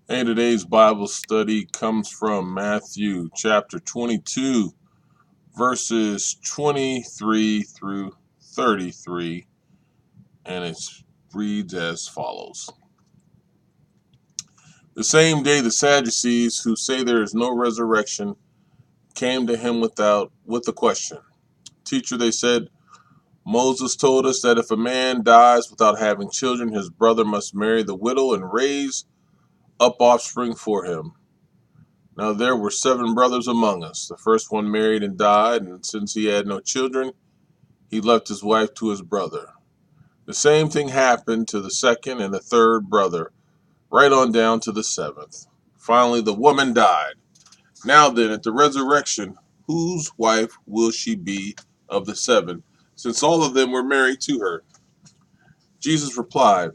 And today's Bible study comes from Matthew chapter 22, verses 23 through 33, and it reads as follows. The same day the Sadducees, who say there is no resurrection, came to him with a question. Teacher, they said, Moses told us that if a man dies without having children, his brother must marry the widow and raise up offspring for him. Now there were 7 brothers among us. The first one married and died, and since he had no children, he left his wife to his brother. The same thing happened to the second and the third brother, right on down to the 7th. Finally, the woman died. Now then, at the resurrection, whose wife will she be of the 7, since all of them were married to her? Jesus replied,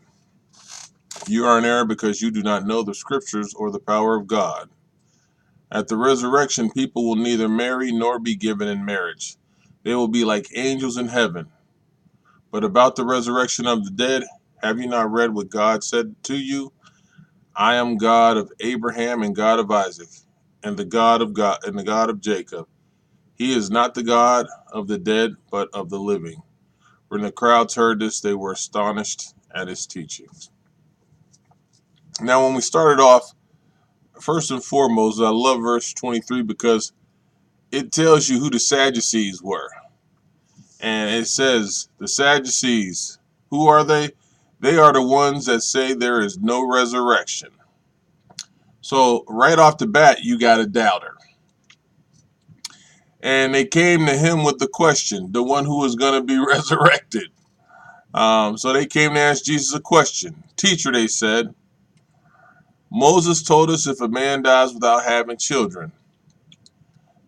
You are in error because you do not know the scriptures or the power of God. At the resurrection, people will neither marry nor be given in marriage. They will be like angels in heaven. But about the resurrection of the dead, have you not read what God said to you? I am God of Abraham and God of Isaac, and the God of Jacob. He is not the God of the dead, but of the living. When the crowds heard this, they were astonished at his teachings. Now, when we started off, first and foremost, I love verse 23 because it tells you who the Sadducees were. And it says, the Sadducees, who are they? They are the ones that say there is no resurrection. So right off the bat, you got a doubter. And they came to him with the question, the one who was going to be resurrected. So they came to ask Jesus a question. Teacher, they said, Moses told us if a man dies without having children.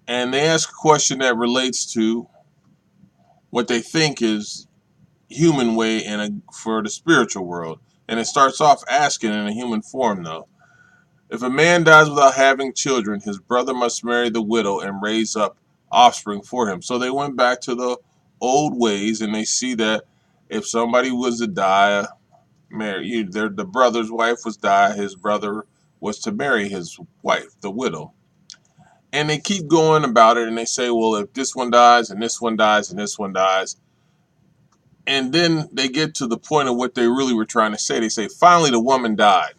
And they ask a question that relates to what they think is human way for the spiritual world. And it starts off asking in a human form, though. If a man dies without having children, his brother must marry the widow and raise up offspring for him. So they went back to the old ways, and they see that if somebody was to die, the brother's wife was die, his brother was to marry his wife, the widow. And they keep going about it, and they say, well, if this one dies, and this one dies, and this one dies, and then they get to the point of what they really were trying to say. They say, finally, the woman died.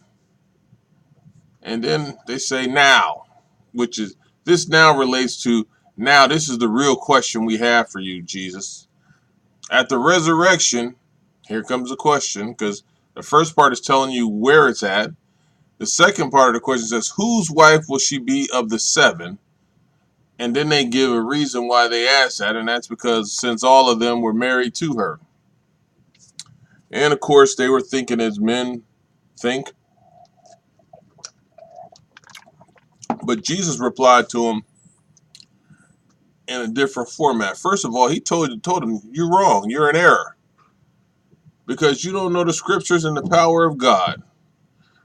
And then they say now, which is, this now relates to, now this is the real question we have for you, Jesus. At the resurrection, here comes the question, because the first part is telling you where it's at. The second part of the question says, whose wife will she be of the 7? And then they give a reason why they asked that, and that's because since all of them were married to her. And of course, they were thinking as men think. But Jesus replied to him in a different format. First of all, he told him, you're wrong, you're in error, because you don't know the scriptures and the power of God.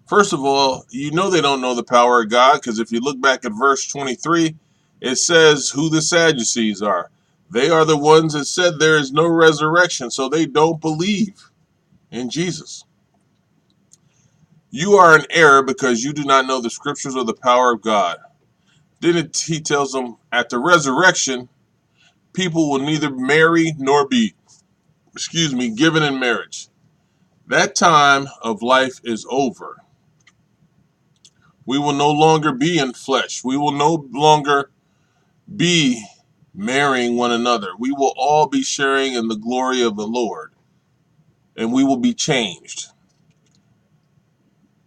First of all, you know they don't know the power of God, because if you look back at verse 23, it says who the Sadducees are. They are the ones that said there is no resurrection, so they don't believe in Jesus. You are in error because you do not know the scriptures or the power of God. Then he tells them, at the resurrection, people will neither marry nor be, given in marriage. That time of life is over. We will no longer be in flesh. We will no longer be marrying one another. We will all be sharing in the glory of the Lord, and we will be changed.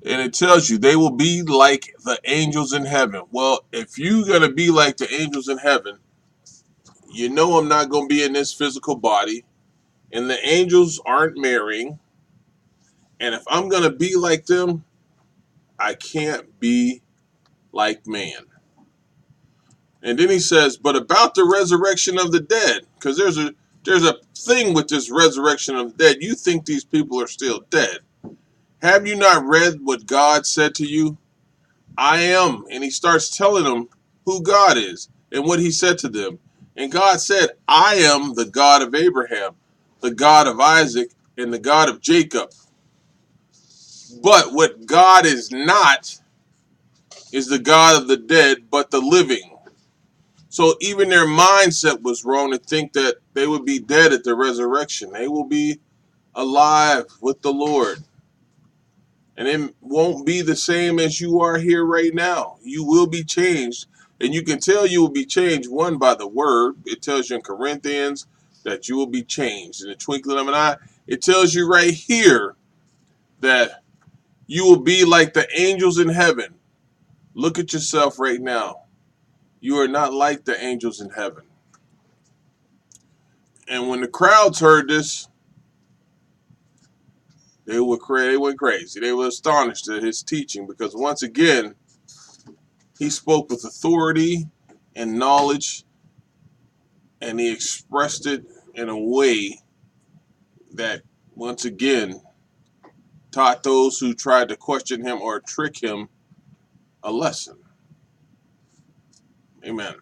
And it tells you they will be like the angels in heaven. Well, if you're going to be like the angels in heaven, you know I'm not going to be in this physical body, and the angels aren't marrying. And if I'm going to be like them, I can't be like man. And then he says, but about the resurrection of the dead, because there's a thing with this resurrection of the dead. You think these people are still dead. Have you not read what God said to you? I am. And he starts telling them who God is and what he said to them. And God said, I am the God of Abraham, the God of Isaac, and the God of Jacob. But what God is not is the God of the dead, but the living. So even their mindset was wrong to think that they would be dead at the resurrection. They will be alive with the Lord. And it won't be the same as you are here right now. You will be changed. And you can tell you will be changed, one, by the word. It tells you in Corinthians that you will be changed in the twinkling of an eye. It tells you right here that you will be like the angels in heaven. Look at yourself right now. You are not like the angels in heaven. And when the crowds heard this, they went crazy. They were astonished at his teaching because once again, he spoke with authority and knowledge, and he expressed it in a way that, once again, taught those who tried to question him or trick him a lesson. Amen.